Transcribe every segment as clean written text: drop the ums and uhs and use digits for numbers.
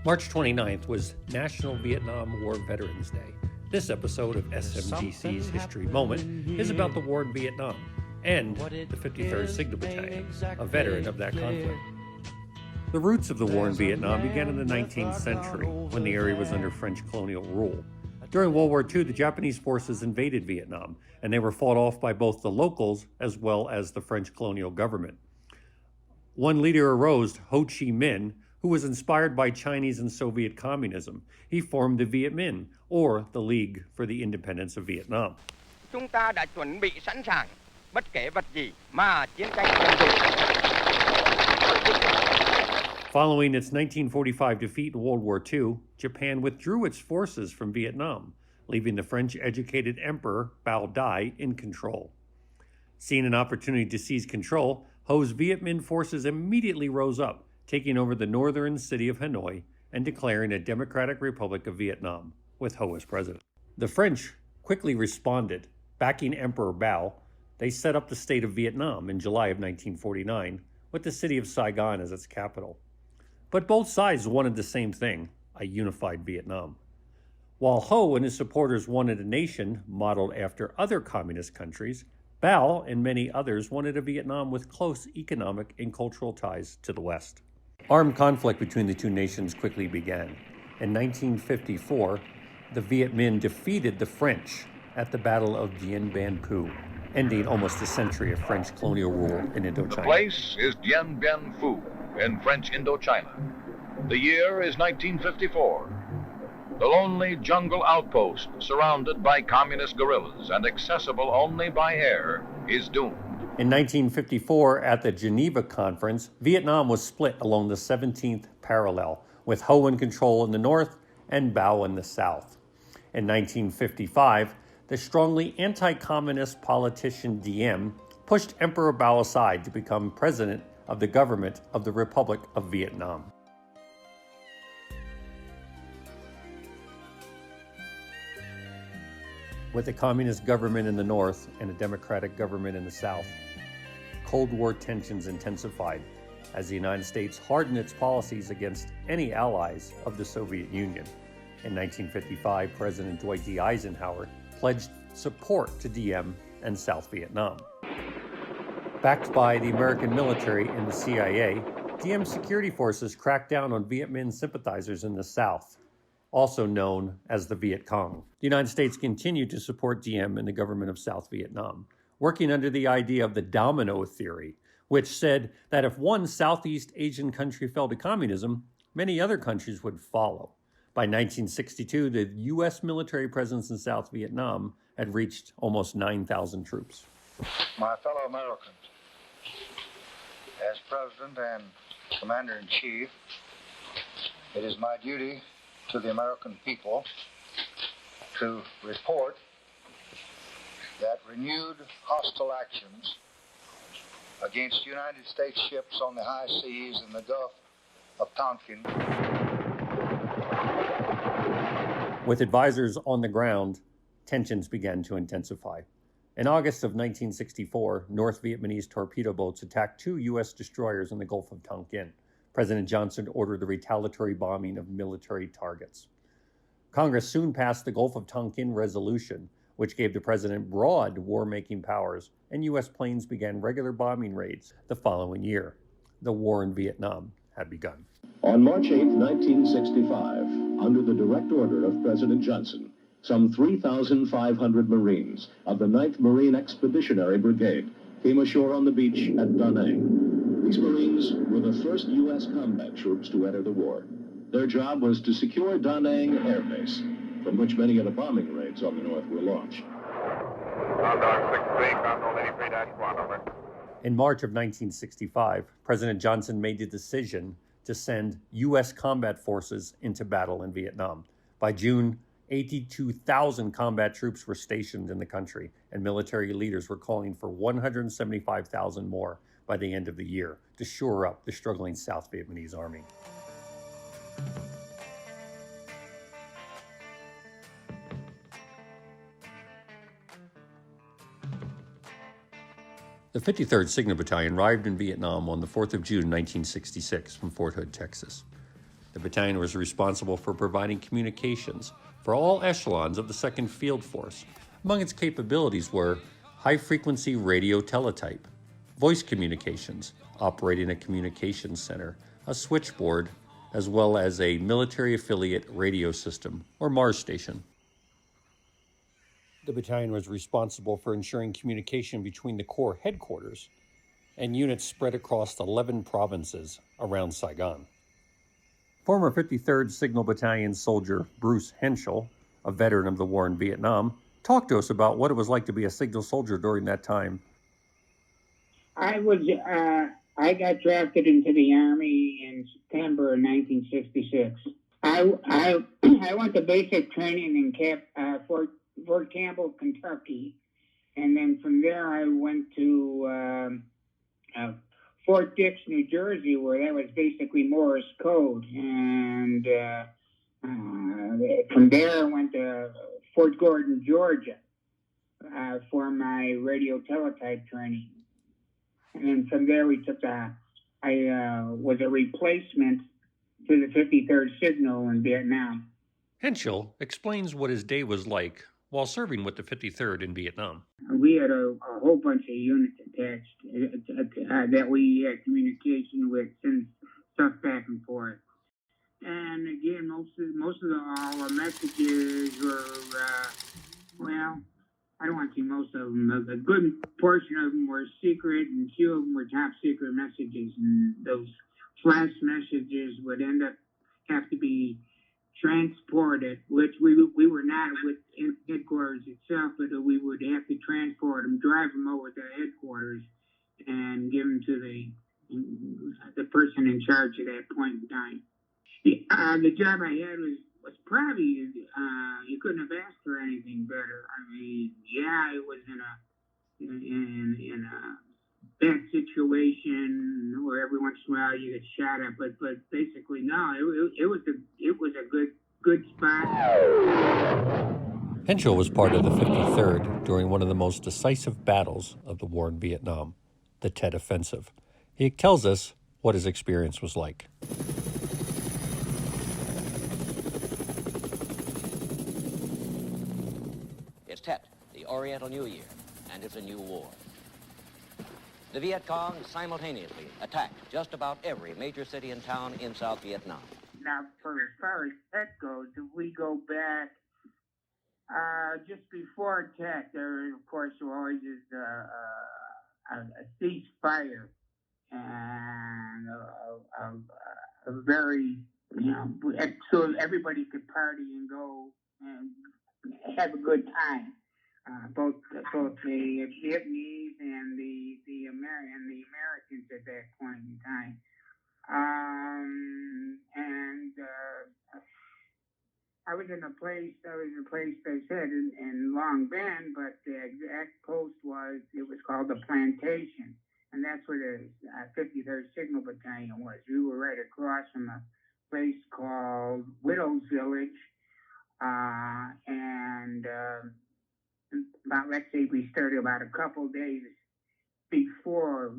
March 29th was National Vietnam War Veterans Day. This episode of SMDC's History Moment is about the war in Vietnam and the 53rd Signal Battalion, a veteran of that conflict. The roots of the war in Vietnam began in the 19th century when the area was under French colonial rule. During World War II, the Japanese forces invaded Vietnam, and they were fought off by both the locals as well as the French colonial government. One leader arose, Ho Chi Minh, who was inspired by Chinese and Soviet communism. He formed the Viet Minh, or the League for the Independence of Vietnam. Chúng ta đã chuẩn bị sẵn sàng, bất kể vật gì mà chiến tranh cần dùng. Following its 1945 defeat in World War II, Japan withdrew its forces from Vietnam, leaving the French-educated Emperor Bao Dai in control. Seeing an opportunity to seize control, Ho's Viet Minh forces immediately rose up, taking over the northern city of Hanoi and declaring a Democratic Republic of Vietnam, with Ho as president. The French quickly responded, backing Emperor Bao. They set up the state of Vietnam in July of 1949, with the city of Saigon as its capital. But both sides wanted the same thing, a unified Vietnam. While Ho and his supporters wanted a nation modeled after other communist countries, Bao and many others wanted a Vietnam with close economic and cultural ties to the West. Armed conflict between the two nations quickly began. In 1954, the Viet Minh defeated the French at the Battle of Dien Bien Phu, ending almost a century of French colonial rule in Indochina. The place is Dien Bien Phu in French Indochina. The year is 1954. The lonely jungle outpost, surrounded by communist guerrillas and accessible only by air, is doomed. In 1954, at the Geneva Conference, Vietnam was split along the 17th parallel, with Ho in control in the north and Bao in the south. In 1955, the strongly anti-communist politician Diem pushed Emperor Bao aside to become president of the government of the Republic of Vietnam. With a communist government in the north and a democratic government in the south, Cold War tensions intensified as the United States hardened its policies against any allies of the Soviet Union. In 1955, President Dwight D. Eisenhower pledged support to Diem and South Vietnam. Backed by the American military and the CIA, Diem's security forces cracked down on Viet Minh sympathizers in the South, also known as the Viet Cong. The United States continued to support Diem and the government of South Vietnam, working under the idea of the domino theory, which said that if one Southeast Asian country fell to communism, many other countries would follow. By 1962, the U.S. military presence in South Vietnam had reached almost 9,000 troops. My fellow Americans, as President and Commander-in-Chief, it is my duty to the American people to report that renewed hostile actions against United States ships on the high seas in the Gulf of Tonkin. With advisors on the ground, tensions began to intensify. In August of 1964, North Vietnamese torpedo boats attacked 2 U.S. destroyers in the Gulf of Tonkin. President Johnson ordered the retaliatory bombing of military targets. Congress soon passed the Gulf of Tonkin Resolution, which gave the president broad war-making powers, and U.S. planes began regular bombing raids the following year. The war in Vietnam had begun. On March 8, 1965, under the direct order of President Johnson, some 3,500 Marines of the 9th Marine Expeditionary Brigade came ashore on the beach at Da Nang. These Marines were the first U.S. combat troops to enter the war. Their job was to secure Da Nang Air Base, from which many of the bombing raids on the north were launched. In March of 1965, President Johnson made the decision to send U.S. combat forces into battle in Vietnam. By June, 82,000 combat troops were stationed in the country, and military leaders were calling for 175,000 more by the end of the year to shore up the struggling South Vietnamese army. The 53rd Signal Battalion arrived in Vietnam on the 4th of June, 1966, from Fort Hood, Texas. The battalion was responsible for providing communications for all echelons of the 2nd Field Force. Among its capabilities were high-frequency radio teletype, voice communications, operating a communications center, a switchboard, as well as a military affiliate radio system, or MARS station. The battalion was responsible for ensuring communication between the Corps headquarters and units spread across 11 provinces around Saigon. Former 53rd Signal Battalion soldier Bruce Henschel, a veteran of the war in Vietnam, talked to us about what it was like to be a Signal soldier during that time. I got drafted into the Army in September of 1966. I went to basic training in Fort Campbell, Kentucky, and then from there I went to Fort Dix, New Jersey, where that was basically Morse code, and from there I went to Fort Gordon, Georgia, for my radio teletype training. And then from there I was a replacement to the 53rd Signal in Vietnam. Henschel explains what his day was like while serving with the 53rd in Vietnam. We had a whole bunch of units attached that we had communication with, send stuff back and forth. And again, most of all the messages were, well, I don't want to say most of them. A good portion of them were secret, and a few of them were top secret messages. And those flash messages would end up have to be transported, which we were not with headquarters itself, but we would have to transport them, drive them over to headquarters, and give them to the person in charge at that point in time. The job I had was probably, you couldn't have asked for anything better. I mean, yeah, it was in a bad situation where every once in a while you get shot at, but basically no, it was a good spot. Henschel was part of the 53rd during one of the most decisive battles of the war in Vietnam, the Tet Offensive. He tells us what his experience was like. It's Tet, the Oriental New Year, and it's a new war. The Viet Cong simultaneously attacked just about every major city and town in South Vietnam. Now, for as far as Tet goes, if we go back just before Tet, there, of course, always is a ceasefire and a very, so everybody could party and go and have a good time. Both the Vietnamese and the Americans at that point in time. I was in a place they said in Long Bend, but the exact post was called the Plantation, and that's where the 53rd Signal Battalion was. We were right across from a place called Widow's Village, and about, let's say we started about a couple days before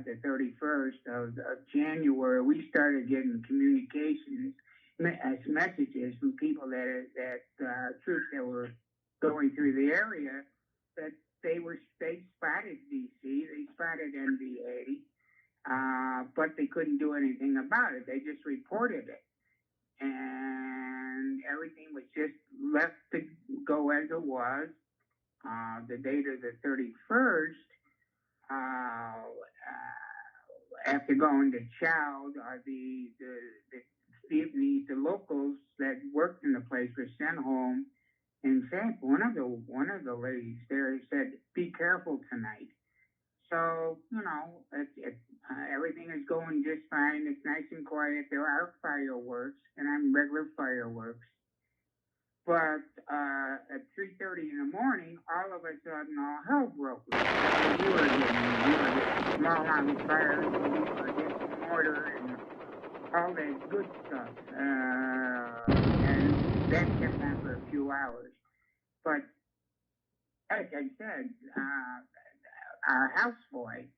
the 31st of January, we started getting communications as messages from people that troops that were going through the area that they spotted DC, they spotted NV-80, but they couldn't do anything about it. They just reported it, and everything was just left to go as it was. The date of the 31st, after going to Chow, the locals that worked in the place were sent home. In fact, one of the ladies there said, "Be careful tonight." So everything is going just fine. It's nice and quiet. There are fireworks, and I'm regular fireworks. But at 3:30 in the morning, all of a sudden, all hell broke loose. We were getting small arms fires, we were getting mortar and all that good stuff. And that kept on for a few hours. But like I said, our houseboy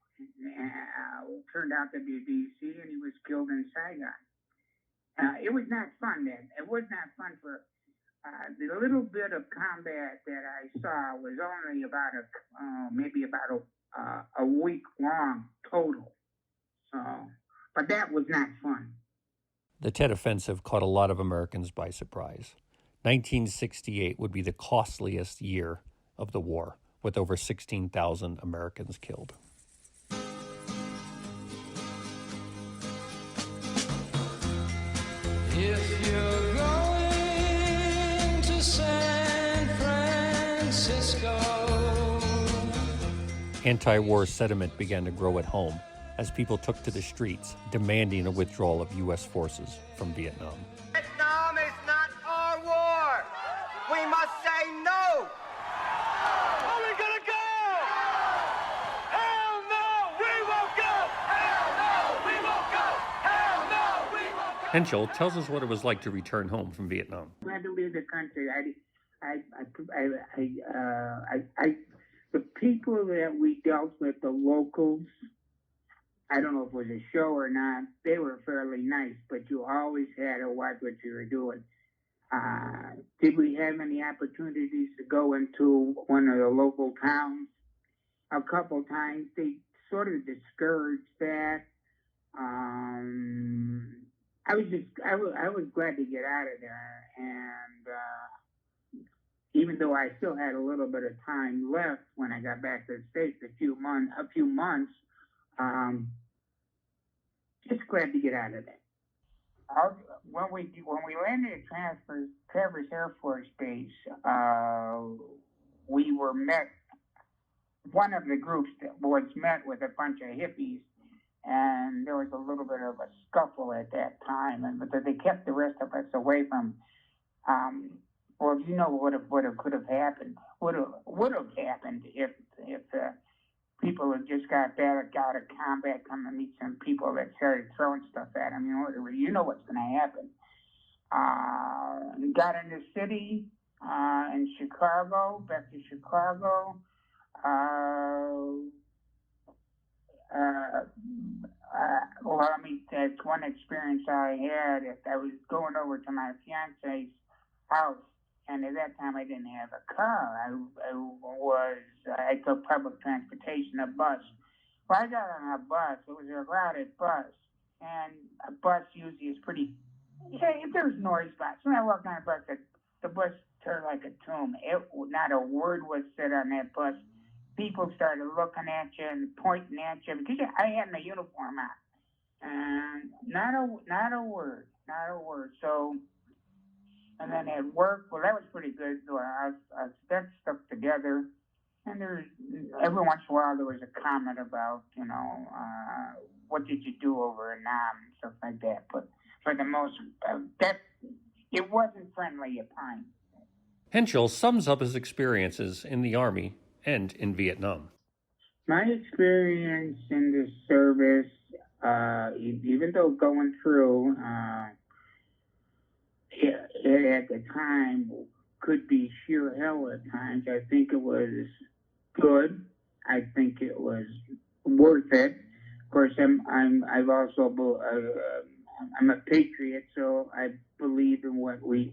turned out to be a DC, and he was killed in Saigon. It was not fun then. It was not fun for the little bit of combat that I saw was only about maybe about a week long total. So, but that was not fun. The Tet Offensive caught a lot of Americans by surprise. 1968 would be the costliest year of the war, with over 16,000 Americans killed. If you're going to San Francisco. Anti-war sentiment began to grow at home as people took to the streets demanding a withdrawal of U.S. forces from Vietnam. Vietnam is not our war. We must say no. Are we gonna go? Hell no, we won't go. Hell no, we won't go. Hell no, we won't go. Henschel tells us what it was like to return home from Vietnam. I had to leave the country. The people that we dealt with, the locals, I don't know if it was a show or not, they were fairly nice, but you always had to watch what you were doing. Did we have any opportunities to go into one of the local towns? A couple times. They sort of discouraged that. I was glad to get out of there, and even though I still had a little bit of time left when I got back to the States, a few months, just glad to get out of there. When we landed at Traverse Air Force Base, we were met. One of the groups that was met with a bunch of hippies, and there was a little bit of a scuffle at that time, but they kept the rest of us away from. Well, you know what could have happened. Would have happened if people had just got out of combat, come and meet some people that started throwing stuff at them. You know what's going to happen. Got in the city in Chicago, back to Chicago. That's one experience I had. I was going over to my fiance's house, and at that time I didn't have a car. I took public transportation, a bus. Well, I got on a bus. It was a routed bus, and a bus usually is pretty. If there's noise spots, when I walked on a bus, the bus turned like a tomb. Not a word was said on that bus. People started looking at you and pointing at you because I had my uniform on, and not a word. So, and then at work, well, that was pretty good. So I stuck stuff together, and every once in a while there was a comment about, what did you do over in Nam and stuff like that. But for the most, it wasn't friendly at times. Henschel sums up his experiences in the Army and in Vietnam. My experience in the service, even though going through, at the time could be sheer hell at times. I think it was good. I think it was worth it. Of course, I'm a patriot, so I believe in what we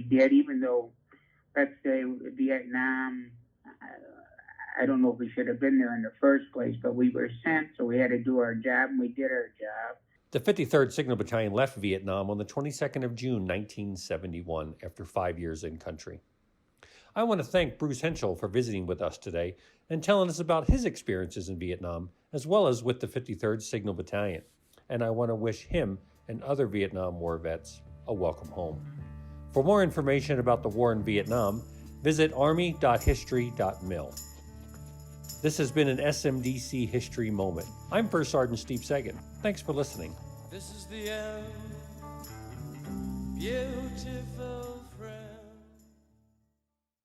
did. Even though, let's say, Vietnam, I don't know if we should have been there in the first place, but we were sent, so we had to do our job, and we did our job. The 53rd Signal Battalion left Vietnam on the 22nd of June, 1971, after 5 years in country. I want to thank Bruce Henschel for visiting with us today and telling us about his experiences in Vietnam, as well as with the 53rd Signal Battalion. And I want to wish him and other Vietnam War vets a welcome home. For more information about the war in Vietnam, visit army.history.mil. This has been an SMDC History Moment. I'm First Sergeant Steve Segin. Thanks for listening. This is the end, beautiful.